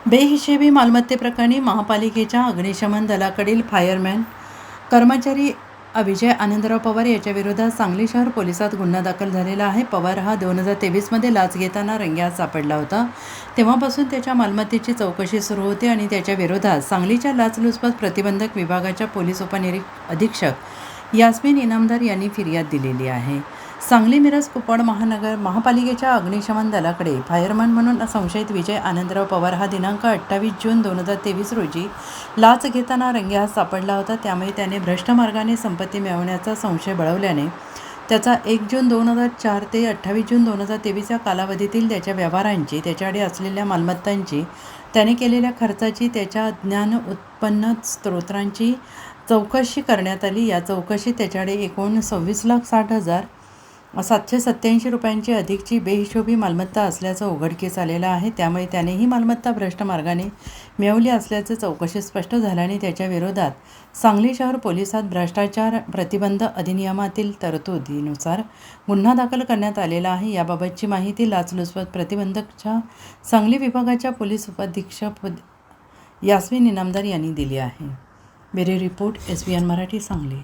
बेहिशेबी मालमत्तेप्रकरणी महापालिकेच्या अग्निशमन दलाकडील फायरमॅन कर्मचारी अभिजय आनंदराव पवार याच्या विरोधात सांगली शहर पोलिसात गुन्हा दाखल झालेला आहे. पवार हा 2023मध्ये लाच घेताना रंगेहात सापडला होता. तेव्हापासून त्याच्या मालमत्तेची चौकशी सुरू होती आणि त्याच्या विरोधात सांगलीच्या लाचलुचपत प्रतिबंधक विभागाच्या पोलीस उपनिरीक्षक यास्मिन इनामदार यांनी फिर्याद दिलेली आहे. सांगली मिरज कुपवाड महापालिकेच्या अग्निशमन दलाकडे फायरमॅन म्हणून संशयित विजय आनंदराव पवार हा दिनांक 28 जून 2023 रोजी लाच घेताना रंगेहात सापडला होता. त्यामुळे त्याने भ्रष्ट मार्गाने संपत्ती मिळवण्याचा संशय बळवल्याने त्याचा 1 जून 2004 ते 28 जून 2023 या कालावधीतील त्याच्या व्यवहारांची, त्याच्याकडे असलेल्या मालमत्तांची, त्याने केलेल्या खर्चाची, त्याच्या अज्ञान उत्पन्न स्त्रोतांची चौकशी करण्यात आली. या चौकशीत त्याच्याकडे एकूण 26,60,787 रुपयांची अधिकची बेहिशोबी मालमत्ता असल्याचं उघडकीस आलेलं आहे. त्यामुळे त्याने ही मालमत्ता भ्रष्ट मार्गाने मिळवली असल्याचे चौकशीत स्पष्ट झाल्याने त्याच्या विरोधात सांगली शहर पोलिसात भ्रष्टाचार प्रतिबंध अधिनियमातील तरतुदीनुसार गुन्हा दाखल करण्यात आलेला आहे. याबाबतची माहिती लाचलुचपत प्रतिबंधकच्या सांगली विभागाच्या पोलीस उपअधीक्षक यास्मिन इनामदार यांनी दिली आहे. Bureau report SBN Marathi Sangli.